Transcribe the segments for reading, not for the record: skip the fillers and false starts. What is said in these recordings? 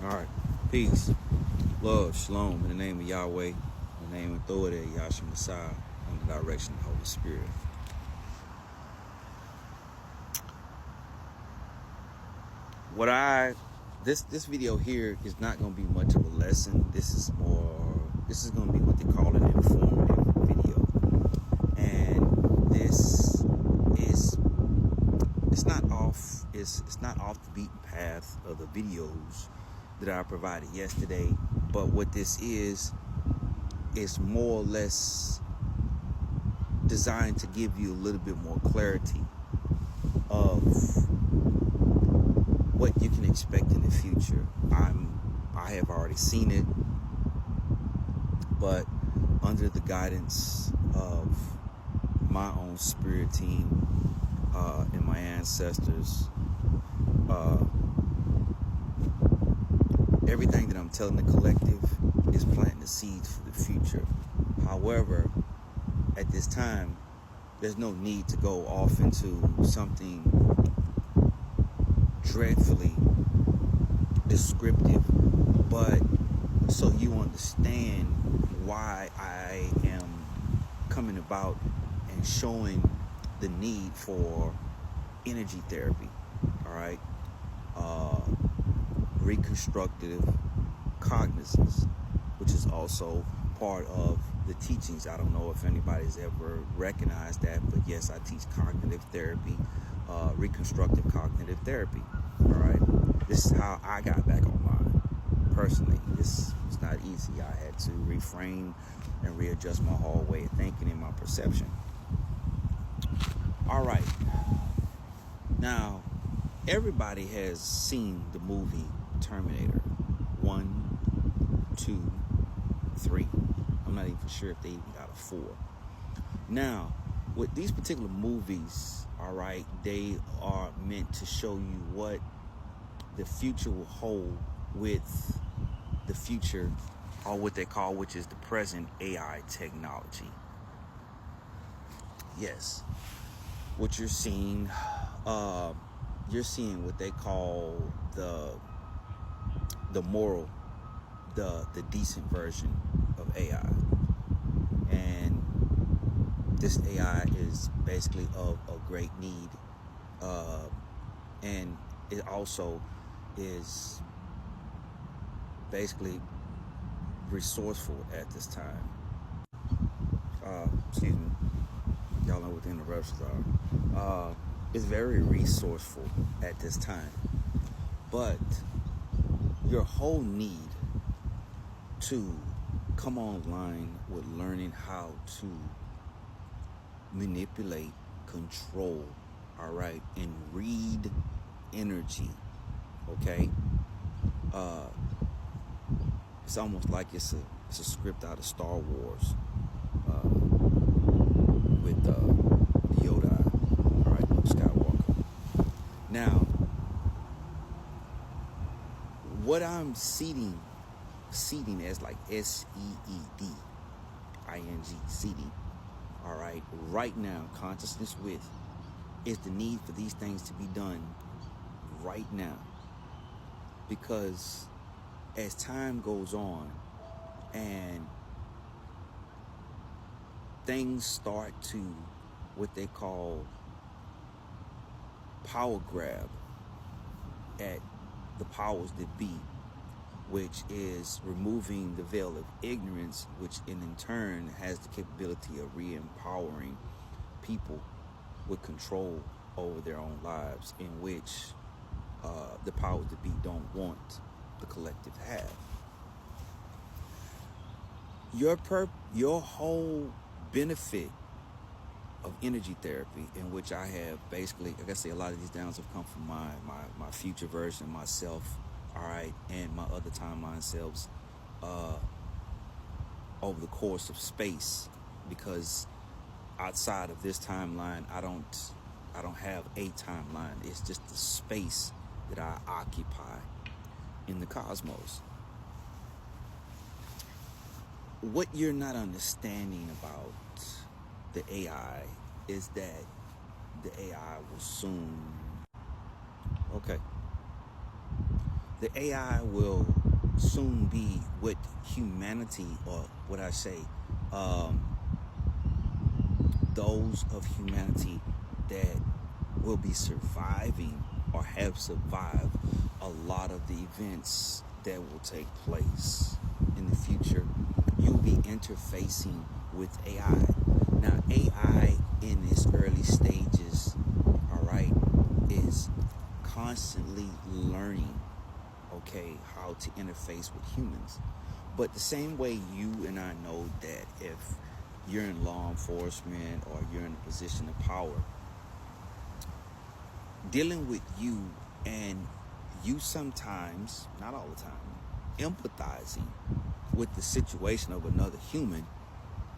All right. Peace, love, shalom, in the name of Yahweh, in the name of authority of Yahshua Messiah, under the direction of the Holy Spirit. This video here is not going to be much of a lesson. This is going to be what they call an informative video. And it's not off the beaten path of the videos that I provided yesterday. But what this is more or less designed to give you a little bit more clarity of what you can expect in the future. I have already seen it, but under the guidance of my own spirit team and my ancestors, everything that I'm telling the collective is planting the seeds for the future. However, at this time, there's no need to go off into something dreadfully descriptive, but so you understand why I am coming about and showing the need for energy therapy. All right, reconstructive cognizance, which is also part of the teachings. I don't know if anybody's ever recognized that, but yes, I teach cognitive therapy, reconstructive cognitive therapy. All right, this is how I got back online. Personally, this was not easy. I had to reframe and readjust my whole way of thinking and my perception. All right, now everybody has seen the movie Terminator 1, 2, 3. I'm not even sure if they even got a 4. Now, with these particular movies, all right, they are meant to show you what the future will hold with the future, or what they call, which is the present AI technology. Yes, what you're seeing what they call the moral, the decent version of AI. And this AI is basically of great need, and it also is basically resourceful at this time. Excuse me, y'all know what the interruptions are. It's very resourceful at this time, but your whole need to come online with learning how to manipulate, control, all right, and read energy, okay? It's almost like it's a script out of Star Wars, with Yoda, all right, Luke Skywalker. Now, what I'm seeding as like SEEDING, seeding, all right now, consciousness with, is the need for these things to be done right now. Because as time goes on and things start to, what they call, power grab at the powers that be, which is removing the veil of ignorance, which in turn has the capability of re-empowering people with control over their own lives, in which the powers that be don't want the collective to have. Your whole benefit of energy therapy, in which I have basically, like I say, a lot of these downs have come from my future version, myself, all right, and my other timeline selves, over the course of space, because outside of this timeline, I don't have a timeline. It's just the space that I occupy in the cosmos. What you're not understanding about the AI is that the AI will soon, okay, The AI will soon be what humanity, or what I say, those of humanity that will be surviving or have survived a lot of the events that will take place in the future. You'll be interfacing with AI. Now, AI in its early stages, all right, is constantly learning, okay, how to interface with humans. But the same way you and I know that if you're in law enforcement or you're in a position of power, dealing with you, and you sometimes, not all the time, empathizing with the situation of another human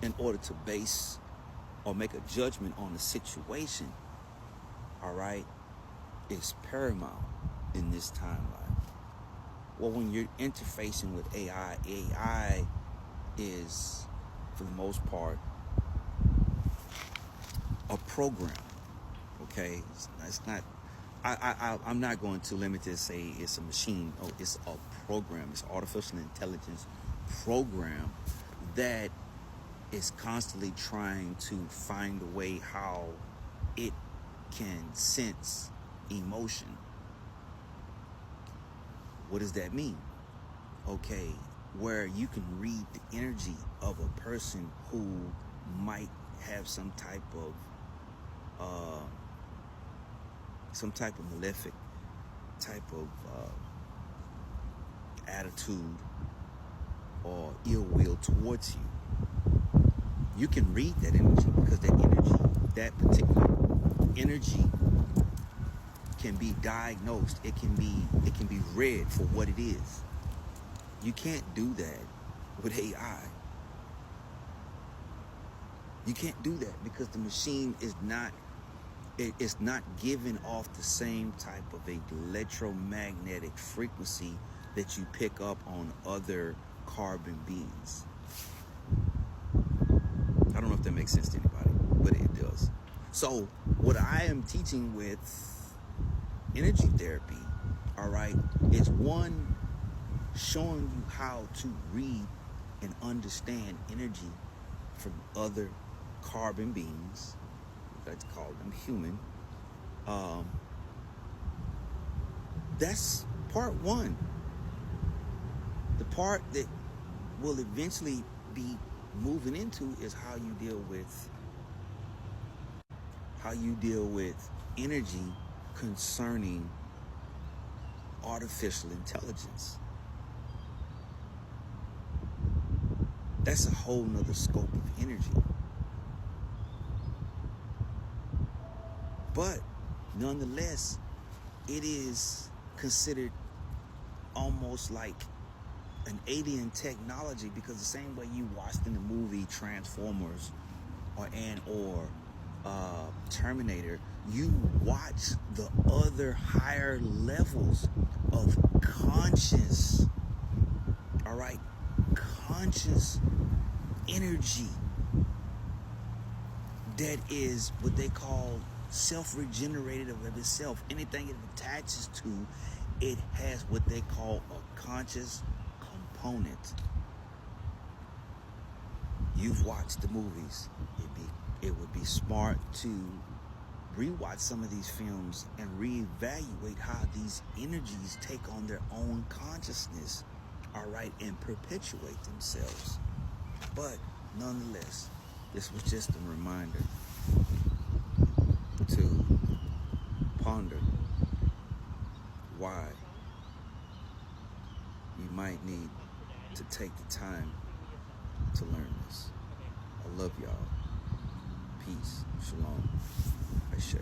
in order to base or make a judgment on the situation, all right, is paramount in this timeline. Well, when you're interfacing with AI is, for the most part, a program. Okay, it's not. I'm not going to limit to say it's a machine. Oh, it's a program. It's artificial intelligence program that is constantly trying to find a way how it can sense emotion. What does that mean? Okay, where you can read the energy of a person who might have some type of malefic type of attitude or ill will towards you. You can read that energy, because that particular energy can be diagnosed. It can be read for what it is. You can't do that with AI. You can't do that because the machine is not giving off the same type of electromagnetic frequency that you pick up on other carbon beings. I don't know if that makes sense to anybody, but it does. So what I am teaching with energy therapy, all right, is one, showing you how to read and understand energy from other carbon beings. Let's call them human. That's part one. The part that will eventually be moving into is how you deal with energy concerning artificial intelligence. That's a whole nother scope of energy. But nonetheless, it is considered almost like an alien technology, because the same way you watched in the movie Transformers or Terminator, you watch the other higher levels of conscious, all right, conscious energy that is what they call self-regenerative of itself. Anything it attaches to, it has what they call a conscious component. You've watched the movies. It would be smart to rewatch some of these films and reevaluate how these energies take on their own consciousness, all right, and perpetuate themselves. But nonetheless, this was just a reminder to ponder why you might need to take the time to learn this. I love y'all. Peace. Shalom. Ashe.